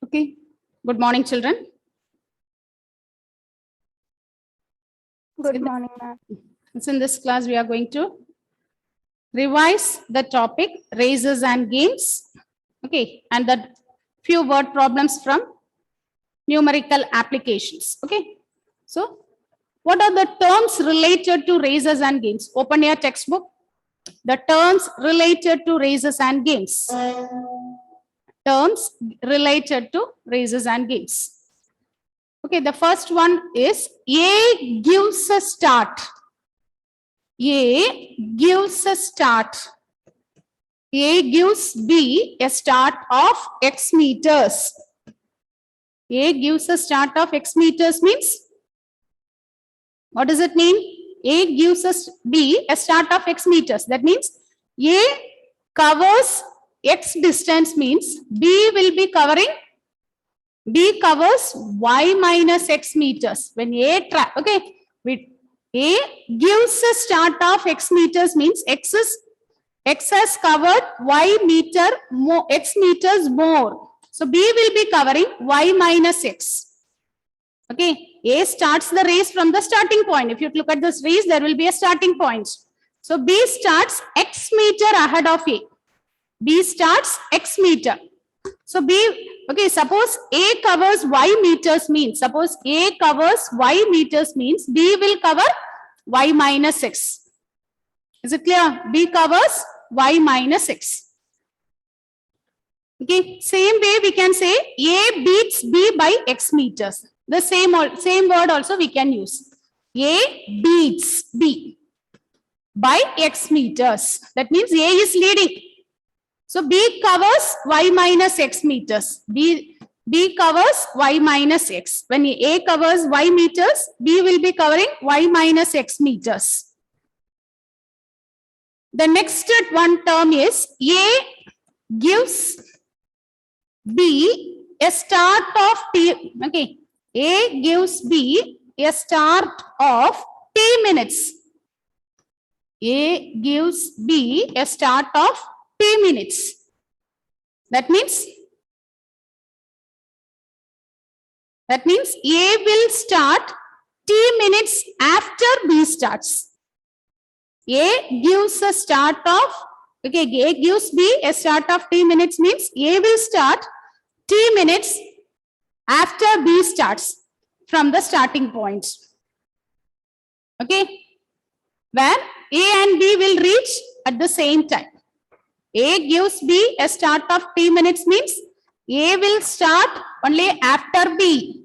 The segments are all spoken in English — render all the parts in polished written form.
Okay. Good morning, children. Good morning, ma'am. So in this class, we are going to revise the topic races and games. Okay. And the few word problems from numerical applications. Okay. So what are the terms related to races and games? Open your textbook. The terms related to races and games. Terms related to races and games. Okay, the first one is A gives a start. A gives a start. A gives B a start of X meters. A gives a start of X meters means, what does it mean? A gives us B a start of X meters. That means A covers X distance means B will be covering, B covers Y minus X meters. When A, A gives a start of X meters means X has covered Y meter more, X meters more. So B will be covering Y minus X. Okay, A starts the race from the starting point. If you look at this race, there will be a starting point. So B starts X meter ahead of A. B starts X meter. So B, okay, suppose A covers Y meters means, suppose A covers Y meters means B will cover Y minus X. Is it clear? B covers Y minus X. Okay, same way we can say A beats B by X meters. The same word also we can use. A beats B by X meters. That means A is leading. So B covers Y minus X meters. B covers Y minus X. When A covers Y meters, B will be covering Y minus X meters. The next one term is A gives B a start of T. Okay. A gives B a start of T minutes. A gives B a start of T minutes. That means A will start T minutes after B starts. A gives a start of, okay, A gives B a start of T minutes means A will start T minutes after B starts from the starting point. Okay, where A and B will reach at the same time. A gives B a start of T minutes means A will start only after B.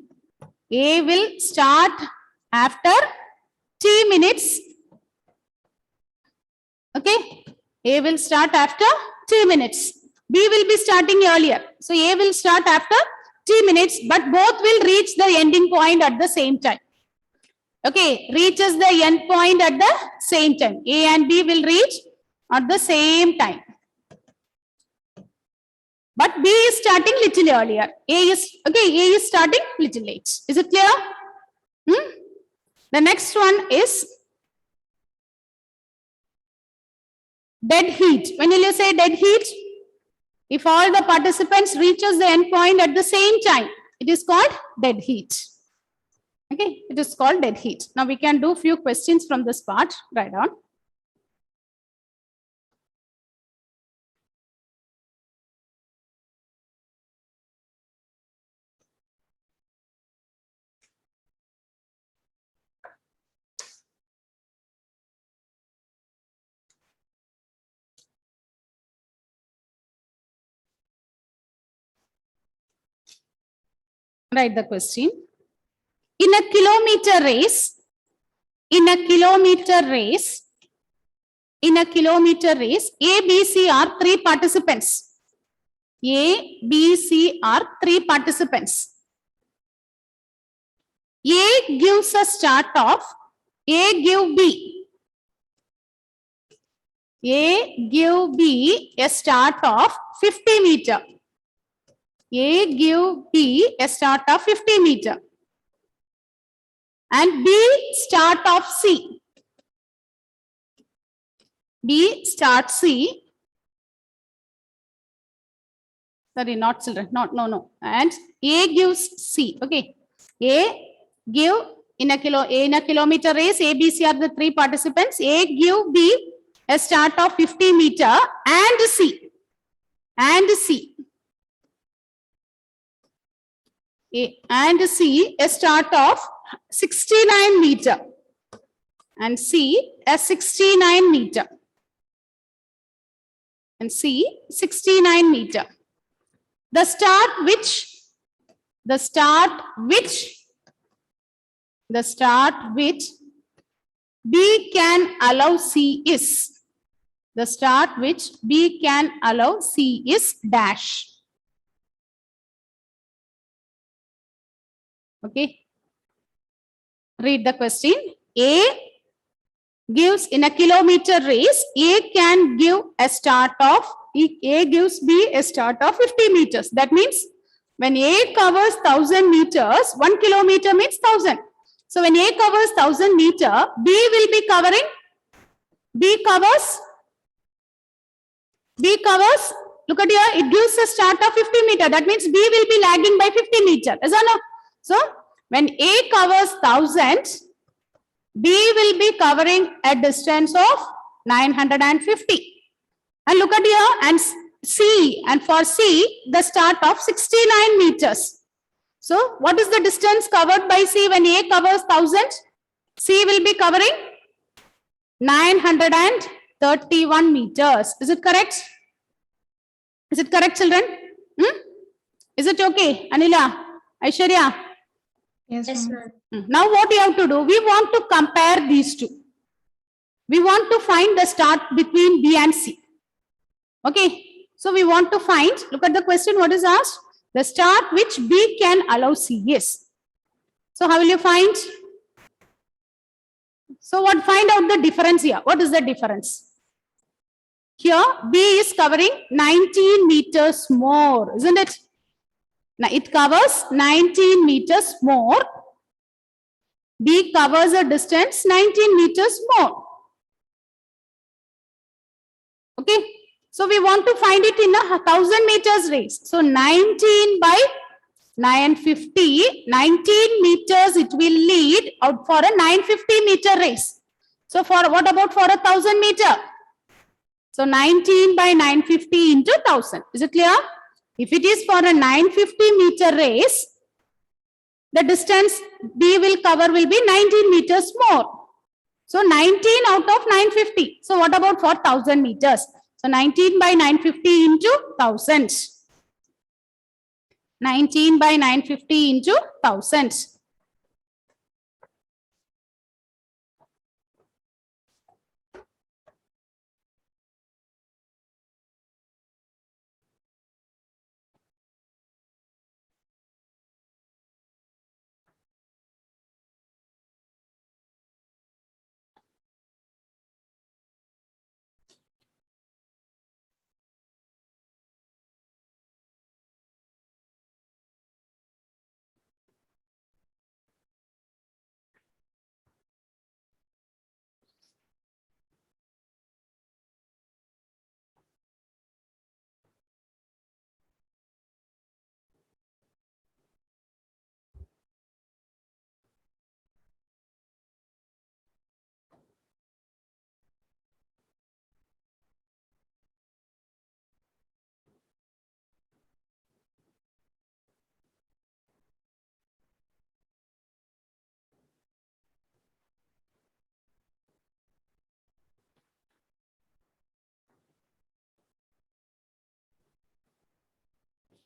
A will start after T minutes. Okay, A will start after T minutes. B will be starting earlier. So A will start after T minutes, but both will reach the ending point at the same time. Okay, reaches the end point at the same time. A and B will reach at the same time. But B is starting little earlier. A is starting little late. Is it clear? The next one is dead heat. When will you say dead heat? If all the participants reaches the end point at the same time, it is called dead heat. Okay, it is called dead heat. Now we can do few questions from this part. Write down. Write the question. In a kilometer race, A, B, C are three participants. A, B, C are three participants. A gives a start of, A give B. A give B a start of 50 meter. A give B a start of 50 meter. And B start of C. B start C Sorry, not children. Not, no. And A gives C. Okay. A give in a kilometer race, A, B, C are the three participants. A give B a start of 50 meter and C. And C. A and C a start of 69 meter. And C a 69 meter. And C 69 meter. The start which B can allow C is. The start which B can allow C is dash. Okay. Read the question. A gives in a kilometer race, A can give a start of, A gives B a start of 50 meters. That means when A covers 1000 meters, 1 kilometer means 1000. So when A covers 1000 meter, B will be covering, B covers, look at here, it gives a start of 50 meter. That means B will be lagging by 50 meter. Is that no? So when A covers 1000, B will be covering a distance of 950. And look at here, and C, and for C, the start of 69 meters. So what is the distance covered by C when A covers 1000? C will be covering 931 meters. Is it correct? Is it correct, children? Is it okay? Anila, Aishwarya? Yes, ma'am. Now what you have to do? We want to compare these two. We want to find the start between B and C. Okay. So we want to find, look at the question, what is asked? The start which B can allow C is. So how will you find? So what, find out the difference here. What is the difference? Here B is covering 19 meters more, isn't it? Now it covers 19 meters more. B covers a distance 19 meters more. Okay. So we want to find it in a 1000 meters race. So 19 by 950, 19 meters it will lead out for a 950 meter race. So for what about for a 1000 meter? So 19 by 950 into 1000. Is it clear? If it is for a 950 meter race, the distance B will cover will be 19 meters more. So 19 out of 950. So what about for 1000 meters? So 19 by 950 into 1000. 19 by 950 into 1000.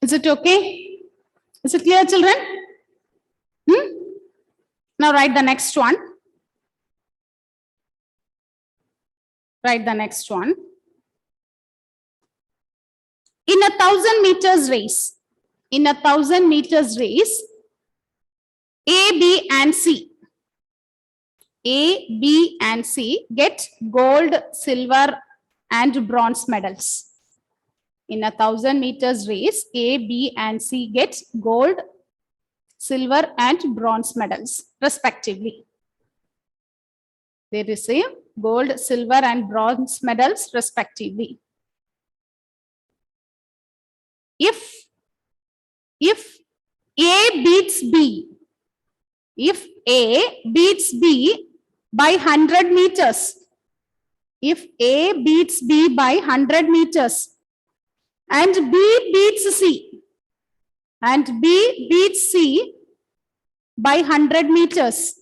Is it okay? Is it clear, children? Now write the next one. Write the next one. In a 1000 meters race, A, B and C get gold, silver and bronze medals. In a 1000 meters race, A, B and C get gold, silver and bronze medals respectively. They receive gold, silver and bronze medals respectively. if A beats B, if A beats B by 100 meters, if A beats B by 100 meters and B beats C, and B beats C by 100 meters,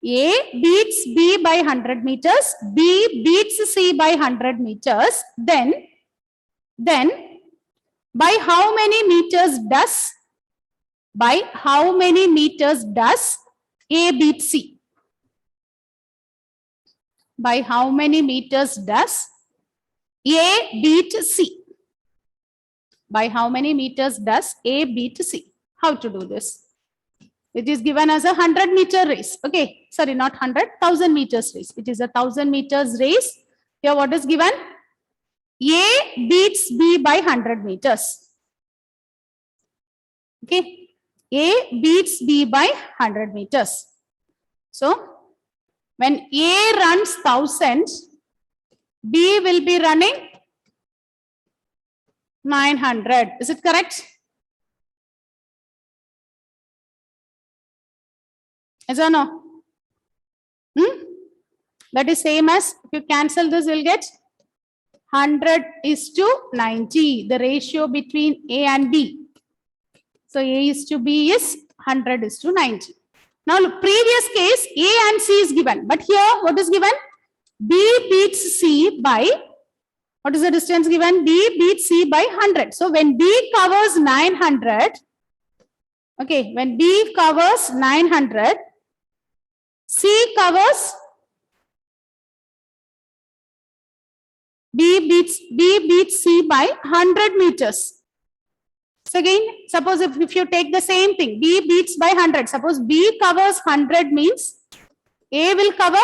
A beats B by 100 meters, B beats C by 100 meters, then by how many meters does A beat C? By how many meters does A beat C? By how many meters does A beat C? How to do this? It is given as a 100-meter race. Okay, sorry, not 100, 1000 meters race. It is a 1000 meters race. Here what is given? A beats B by 100 meters. Okay, A beats B by 100 meters. So, when A runs 1000, B will be running 900. Is it correct? Yes or no? That is same as, if you cancel this, you will get 100:90, the ratio between A and B. So A is to B is 100:90. Now, previous case, A and C is given. But here, what is given? B beats C by, what is the distance given? B beats C by 100. So when B covers 900, okay, when B covers 900, C covers, B beats C by 100 meters. So again, suppose if you take the same thing, B beats by 100. Suppose B covers 100 means A will cover,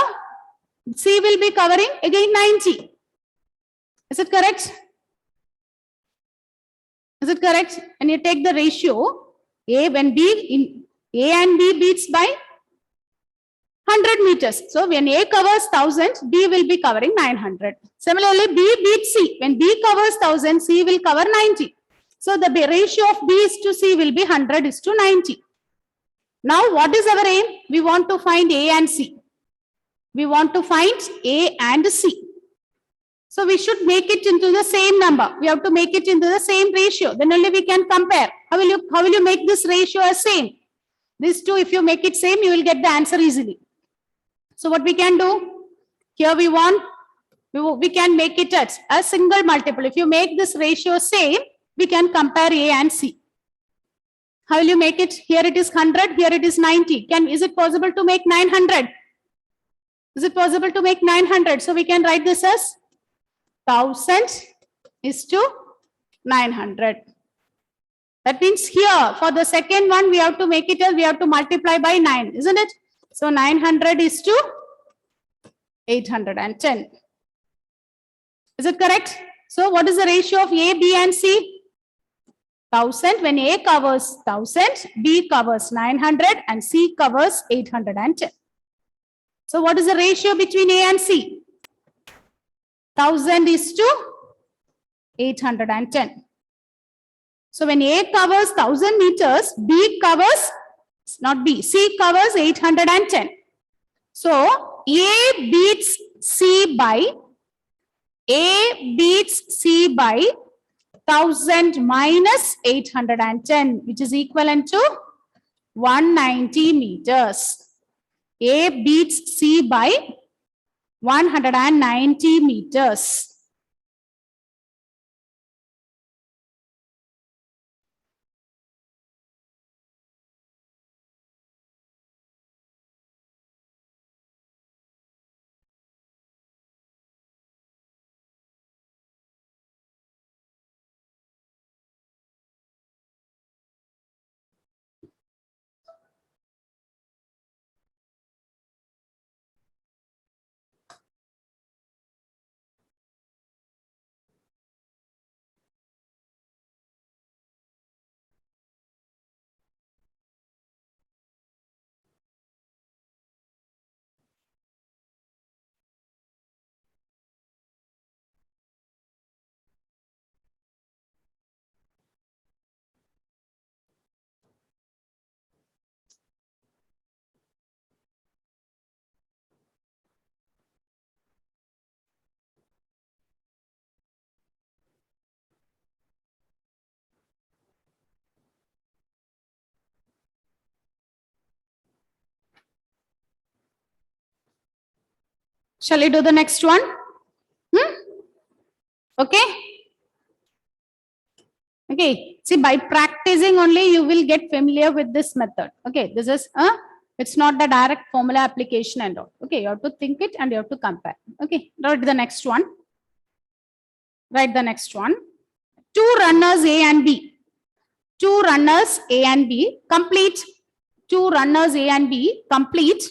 C will be covering again 90. Is it correct? Is it correct? And you take the ratio, A when A and B beats by 100 meters. So when A covers 1000, B will be covering 900. Similarly, B beats C. When B covers 1000, C will cover 90. So the ratio of B is to C will be 100:90. Now what is our aim? We want to find A and C. We want to find A and C. So we should make it into the same number. We have to make it into the same ratio. Then only we can compare. How will you make this ratio as same? These two, if you make it same, you will get the answer easily. So what we can do? Here we can make it as a single multiple. If you make this ratio same, we can compare A and C. How will you make it? Here it is 100, here it is 90. Is it possible to make 900? Is it possible to make 900? So we can write this as 1000:900. That means here for the second one, we have to make it as, we have to multiply by 9, isn't it? So 900:810. Is it correct? So what is the ratio of A, B and C? 1000. When A covers 1000, B covers 900 and C covers 810. So what is the ratio between A and C? 1000:810. So when A covers 1000 meters, B covers, not B, C covers 810. So A beats C by 1000 minus 810, which is equivalent to 190 meters. A beats C by 190 meters. Shall I do the next one? Okay. Okay. See, by practicing only, you will get familiar with this method. Okay. This is, it's not the direct formula application and all. Okay. You have to think it and you have to compare. Okay. Write the next one. Write the next one. Two runners A and B. Two runners A and B complete. Two runners A and B complete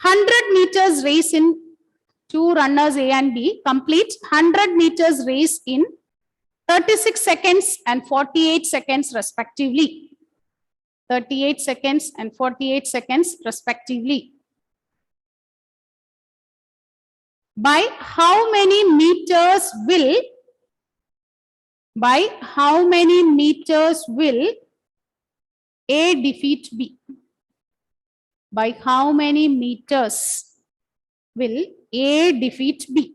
100 meters race in. Two runners A and B complete 100 meters race in 36 seconds and 48 seconds respectively. 38 seconds and 48 seconds respectively. By how many meters will A defeat B? By how many meters will A defeat B?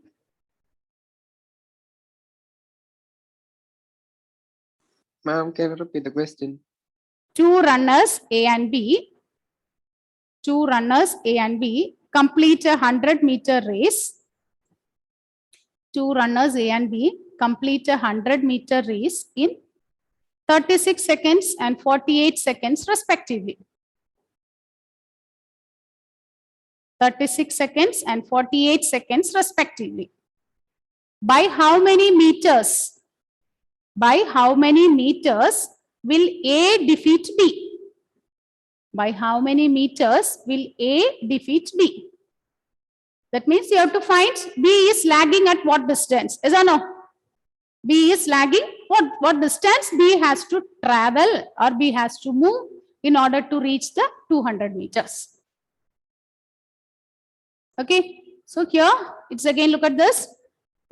Ma'am, can you repeat the question? Two runners A and B complete a 100-meter race. Two runners A and B complete a 100-meter race in 36 seconds and 48 seconds respectively. 36 seconds and 48 seconds respectively. By how many meters? By how many meters will A defeat B? By how many meters will A defeat B? That means you have to find B is lagging at what distance? Is or no? B is lagging. What distance B has to travel or B has to move in order to reach the 200 meters. Okay. So here it's again, look at this.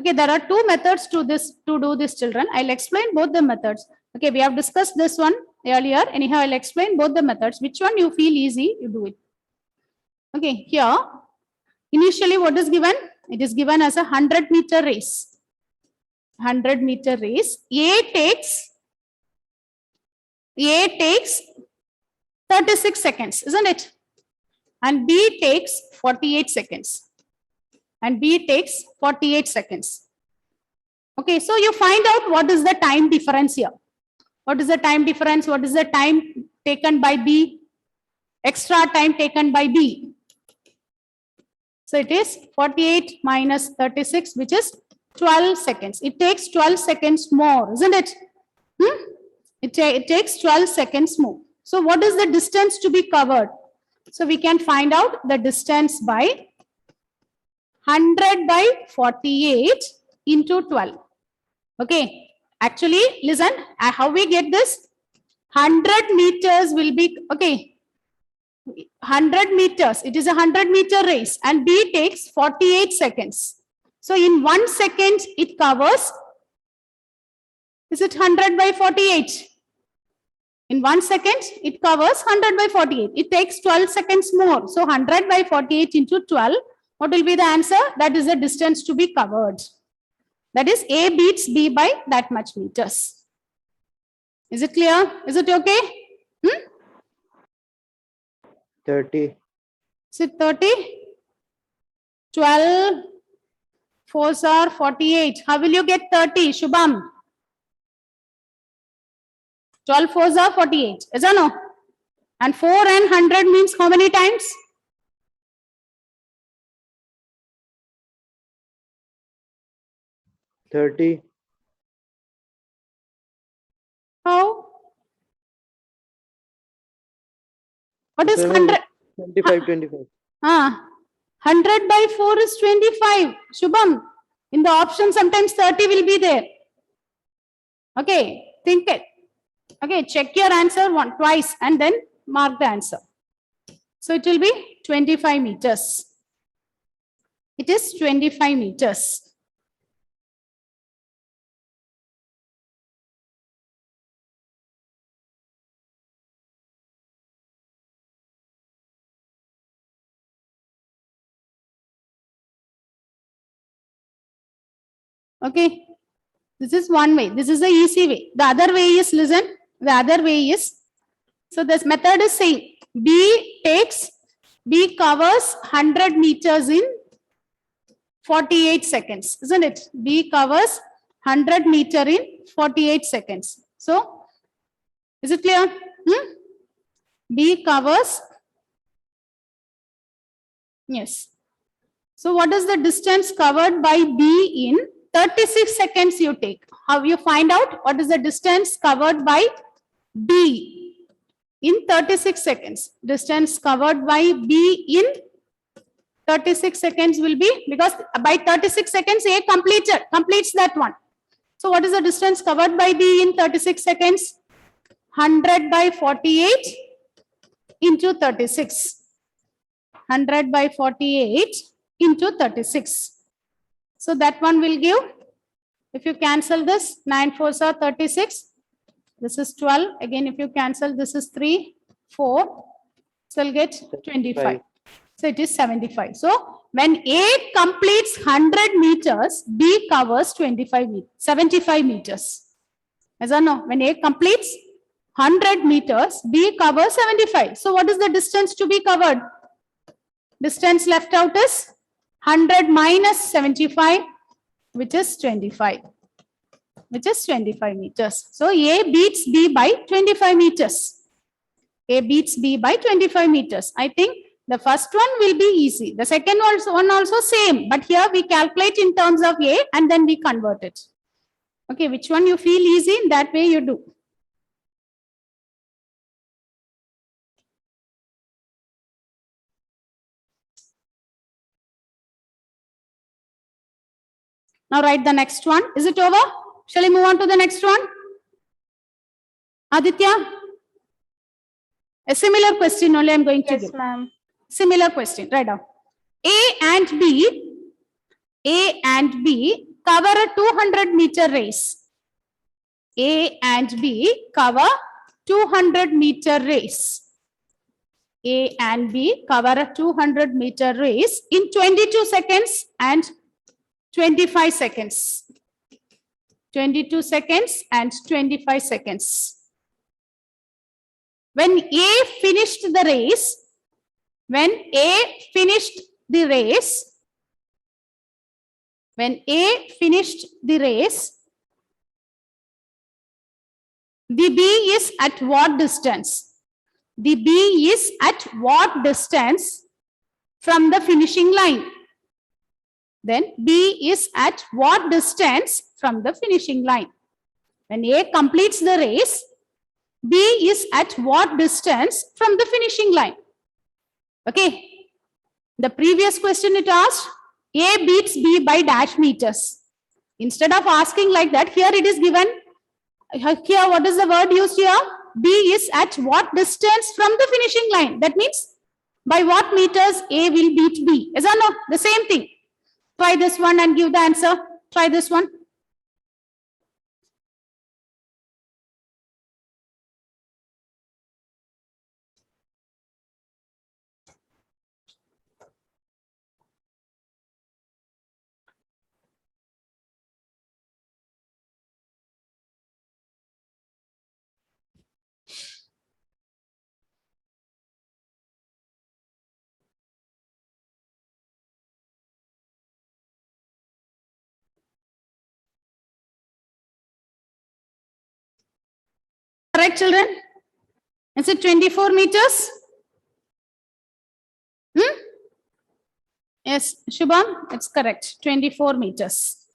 Okay, there are two methods to do this, children. I'll explain both the methods. Okay, we have discussed this one earlier. Anyhow, I'll explain both the methods. Which one you feel easy, you do it. Okay, here, initially what is given? It is given as a 100-meter race. 100-meter race. A takes 36 seconds, isn't it? And B takes 48 seconds. And B takes 48 seconds. Okay, so you find out what is the time difference here. What is the time difference? What is the time taken by B? Extra time taken by B. So it is 48 minus 36, which is 12 seconds. It takes 12 seconds more, isn't it? It takes 12 seconds more. So what is the distance to be covered? So we can find out the distance by 100 by 48 into 12. Okay. Actually, listen, how we get this? 100 meters will be, okay. 100 meters. It is a 100-meter race and B takes 48 seconds. So in 1 second, it covers, is it 100 by 48? In 1 second, it covers 100 by 48. It takes 12 seconds more. So 100 by 48 into 12. What will be the answer? That is the distance to be covered. That is A beats B by that much meters. Is it clear? Is it okay? 30. Is it 30? 12 4s are 48. How will you get 30, Shubham? 12 4s are 48. Is that no? And 4 and 100 means how many times? $30. How? What is 100? 25. 100 by 4 is 25. Shubham, in the option sometimes 30 will be there. Okay, think it. Okay, check your answer twice and then mark the answer. So it will be 25 meters. It is 25 meters. Okay, this is one way. This is the easy way. The other way is, listen, the other way is, so this method is saying B covers 100 meters in 48 seconds, isn't it? B covers 100 meter in 48 seconds. So, is it clear? B covers, yes. So, what is the distance covered by B in 36 seconds you take? How you find out what is the distance covered by B in 36 seconds? Distance covered by B in 36 seconds will be, because by 36 seconds A completes that one. So what is the distance covered by B in 36 seconds? 100 by 48 into 36. 100 by 48 into 36. So that one will give, if you cancel this, 9 4s are 36. This is 12. Again, if you cancel, this is 3, 4. So you'll get 25. So it is 75. So when A completes 100 meters, B covers 75 meters. As I know, when A completes 100 meters, B covers 75. So what is the distance to be covered? Distance left out is 100 minus 75, which is 25. Which is 25 meters. So A beats B by 25 meters. A beats B by 25 meters. I think the first one will be easy. The second one also same. But here we calculate in terms of A and then we convert it. Okay, which one you feel easy, in that way you do. Now write the next one. Is it over? Shall we move on to the next one? Aditya? A similar question only I am going to Yes, give. ma'am. Similar question, write down. A and B cover a 200 meter race. A and B cover 200 meter race. A and B cover a 200 meter race in 22 seconds and 25 seconds. 22 seconds and 25 seconds. When A finished the race, when A finished the race, the B is at what distance? The B is at what distance from the finishing line? Then B is at what distance from the finishing line? When A completes the race, B is at what distance from the finishing line? Okay. The previous question it asked, A beats B by dash meters. Instead of asking like that, here it is given. Here, what is the word used here? B is at what distance from the finishing line? That means, by what meters A will beat B? Is or no? The same thing. Try this one and give the answer. Try this one. Correct, children? Is it 24 meters? Yes, Shubham, it's correct. 24 meters.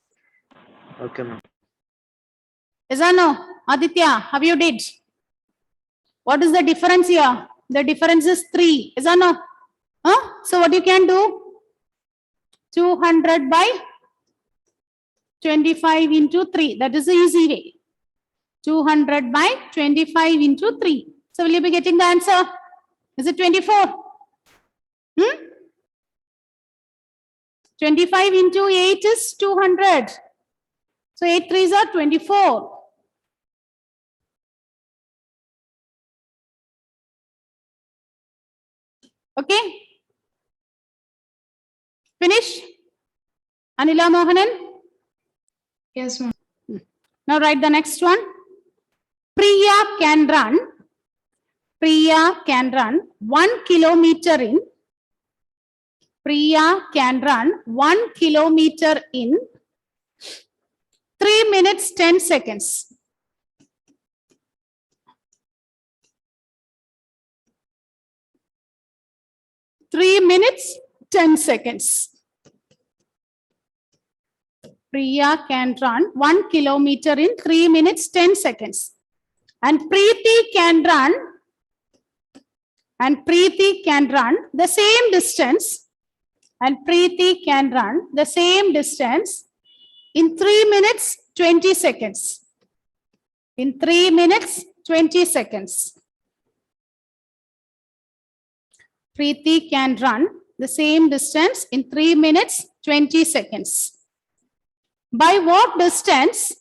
Okay, ma'am. Is or no? Aditya, how you did? What is the difference here? The difference is 3. Is or no? So what you can do? 200 by 25 into 3. That is the easy way. 200 by 25 into 3. So will you be getting the answer? Is it 24? 25 into 8 is 200. So 8 3s are 24. Okay. Finish? Anila Mohanan? Yes, ma'am. Now write the next one. Priya can run 1 kilometer in Priya can run 1 kilometer in 3 minutes 10 seconds. Three minutes 10 seconds. Priya can run 1 kilometer in 3 minutes 10 seconds. And Preeti can run the same distance. And Preeti can run the same distance in 3 minutes 20 seconds. In 3 minutes 20 seconds. Preeti can run the same distance in 3 minutes 20 seconds. By what distance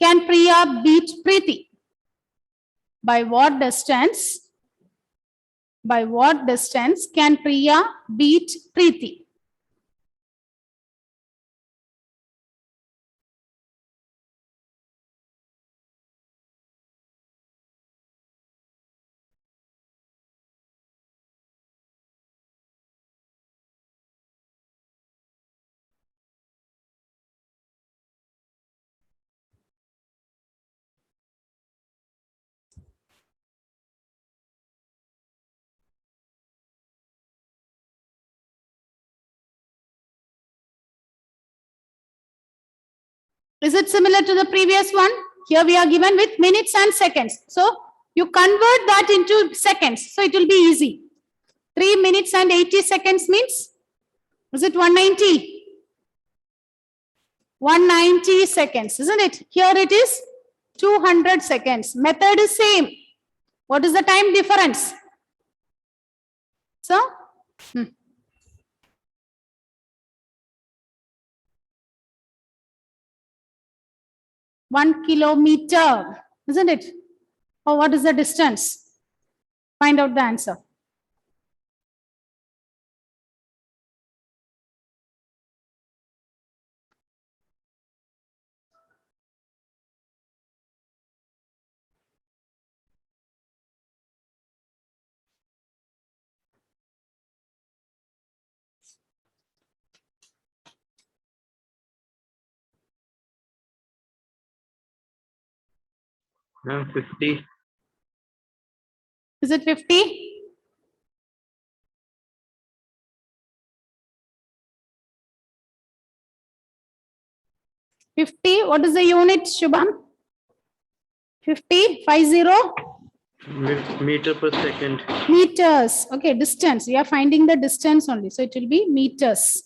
can Priya beat Preeti? By what distance can Priya beat Preeti? Is it similar to the previous one? Here we are given with minutes and seconds. So you convert that into seconds. So it will be easy. 3 minutes and 80 seconds means, is it 190? 190 seconds, isn't it? Here it is 200 seconds. Method is same. What is the time difference? So, 1 kilometer, isn't it? Or what is the distance? Find out the answer. Ma'am, 50. Is it 50? What is the unit, Shubham? 50, 50? Meter per second. Meters. Okay, distance. We are finding the distance only. So it will be meters.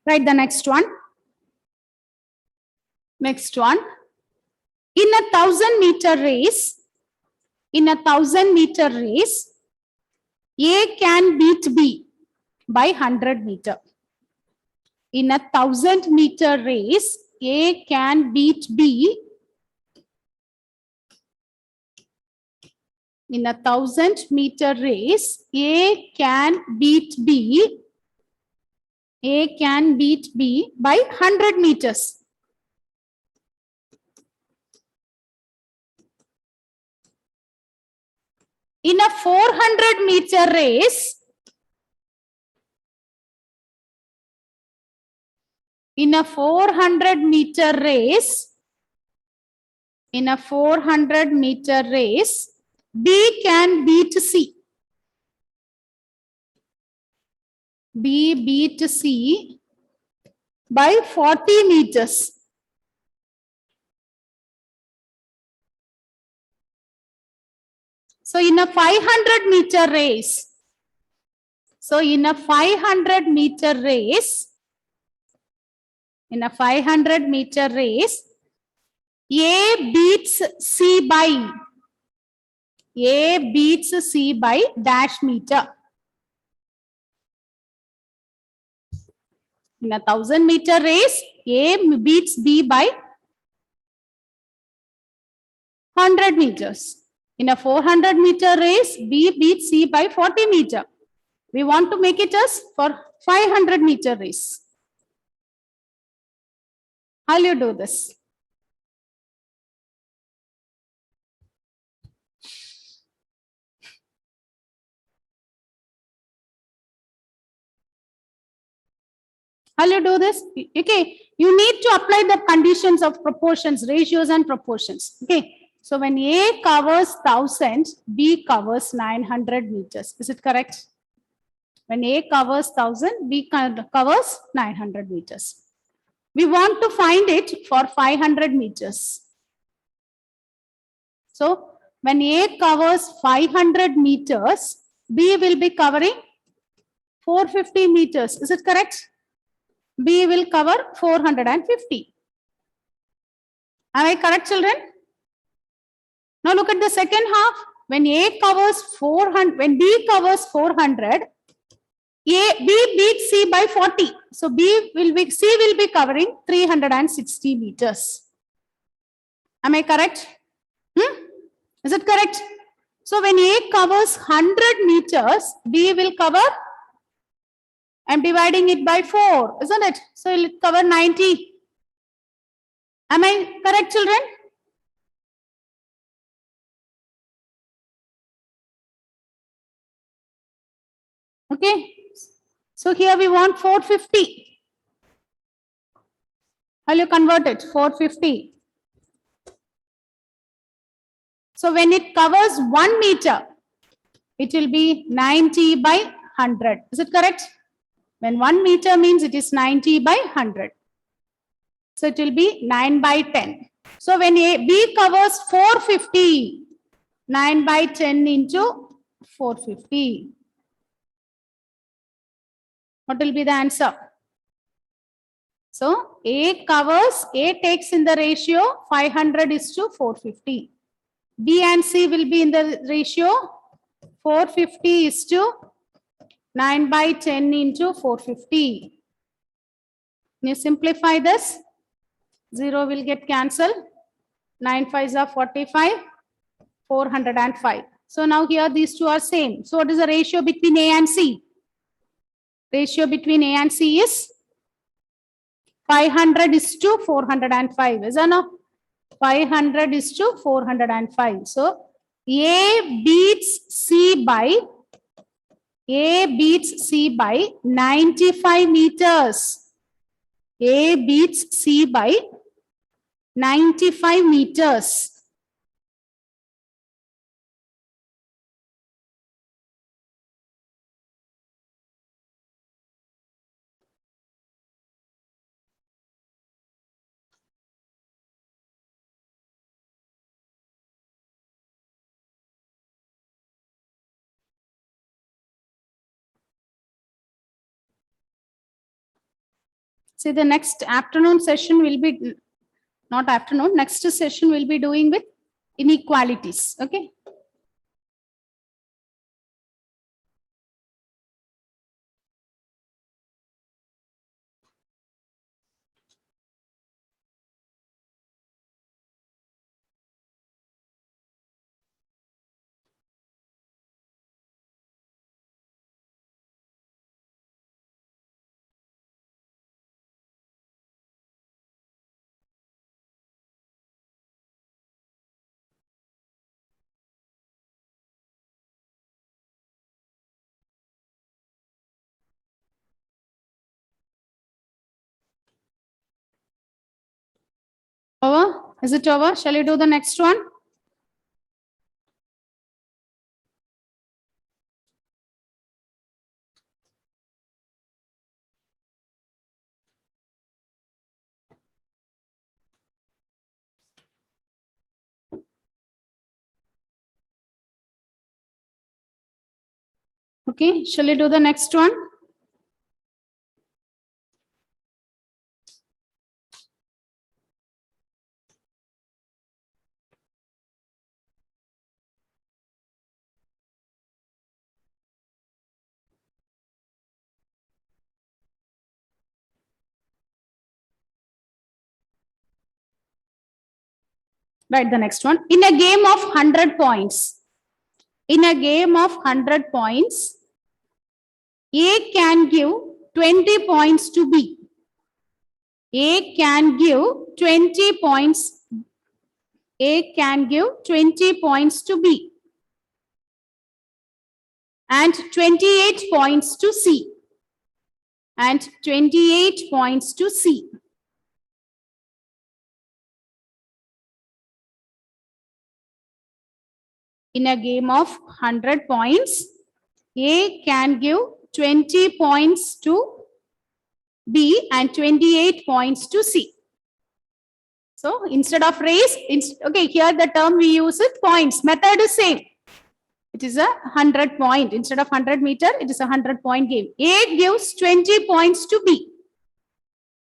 Right, the next one. Next one. In a 1,000-meter race, A can beat B by 100 meter. In a 1,000-meter race, A can beat B. In a 1,000-meter race, A can beat B. A can beat B by 100 meters. In a 400-meter race, B can beat C. B beat C by 40 meters. So in a 500-meter race, A beats C by dash meter. In a 1,000-meter race, A beats B by 100 meters. In a 400-meter race, B beats C by 40 meter. We want to make it as for 500-meter race. How will you do this? How will you do this? Okay, you need to apply the conditions of proportions, ratios and proportions. Okay, so when A covers 1000, B covers 900 meters. Is it correct? When A covers 1000, B covers 900 meters. We want to find it for 500 meters. So when A covers 500 meters, B will be covering 450 meters. Is it correct? B will cover 450. Am I correct, children? Now look at the second half. When A covers 400, when B covers 400, B beats C by 40. So C will be covering 360 meters. Am I correct? Is it correct? So when A covers 100 meters, B will cover, I'm dividing it by 4, isn't it? So it will cover 90. Am I correct, children? Okay. So here we want 450. How will you convert it? 450. So when it covers 1 meter, it will be 90 by 100. Is it correct? When 1 meter means it is 90 by 100. So it will be 9 by 10. So when B covers 450, 9 by 10 into 450. What will be the answer? So A takes in the ratio 500 is to 450. B and C will be in the ratio 450 is to 9 by 10 into 450. Can you simplify this? 0 will get cancelled. 9 5s are 45. 405. So now here these two are same. So what is the ratio between A and C? Ratio between A and C is 500 is to 405. Is that no? 500 is to 405. So A beats C by 95 meters. A beats C by 95 meters. See, the next afternoon session will be, not afternoon, next session will be doing with inequalities. Okay. Over? Is it over? Shall we do the next one? Okay, shall we do the next one? Right, the next one. In a game of 100 points, in a game of 100 points, A can give 20 points to B. A can give 20 points. A can give 20 points to B and 28 points to C. And 28 points to C. In a game of 100 points, A can give 20 points to B and 28 points to C. So instead of race, okay, here the term we use it points. Method is same. It is a 100 point. Instead of 100 meter, it is a 100 point game. A gives 20 points to B.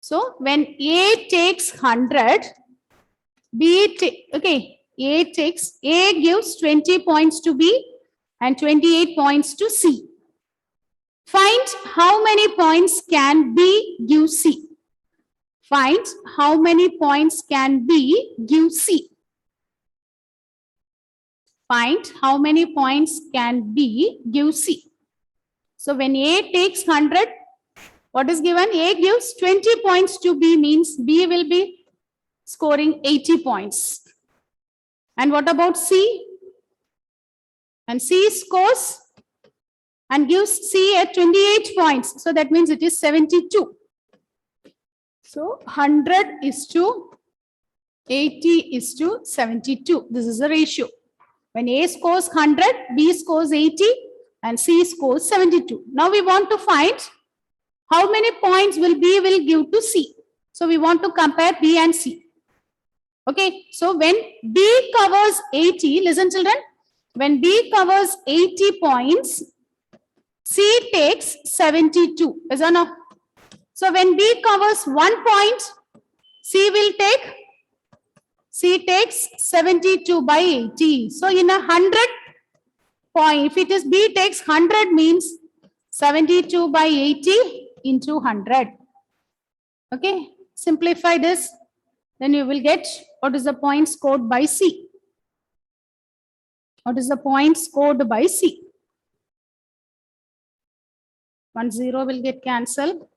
So when A takes 100, A gives 20 points to B and 28 points to C. Find how many points can B give C. Find how many points can B give C. Find how many points can B give C. So when A takes 100, what is given? A gives 20 points to B, means B will be scoring 80 points. And what about C? And C scores and gives C at 28 points. So that means it is 72. So 100 is to 80 is to 72. This is the ratio. When A scores 100, B scores 80 and C scores 72. Now we want to find how many points will B will give to C. So we want to compare B and C. Okay, so when B covers 80, listen children, when B covers 80 points, C takes 72. Is or no? So when B covers 1 point, C takes 72 by 80. So in a 100 point, if it is B takes 100 means 72 by 80 into 100. Okay, simplify this. Then you will get what is the point scored by C. What is the point scored by C? 1 0 will get cancelled.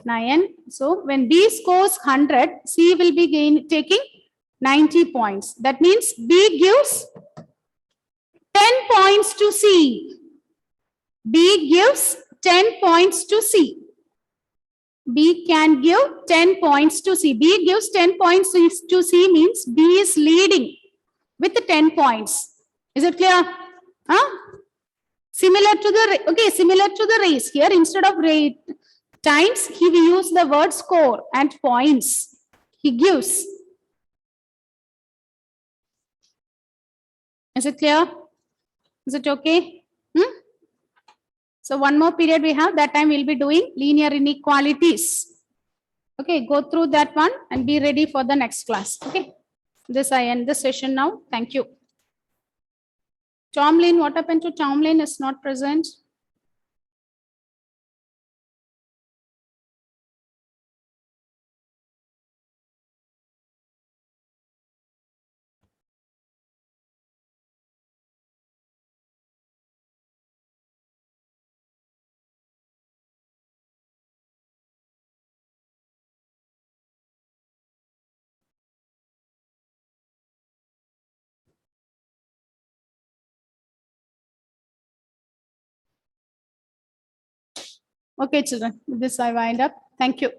9. So when B scores 100, C will be taking 90 points. That means B gives 10 points to C. B gives 10 points to C. B can give 10 points to C. B gives 10 points to C means B is leading with the 10 points. Is it clear? Huh? Similar to the race. Here instead of rate times, he will use the word score and points. He gives. Is it clear? Is it okay? So one more period we have. That time we'll be doing linear inequalities. Okay, go through that one and be ready for the next class. Okay, this I end the session now. Thank you. Tomlin, what happened to Tomlin? Is not present. Okay, children, with this I wind up. Thank you.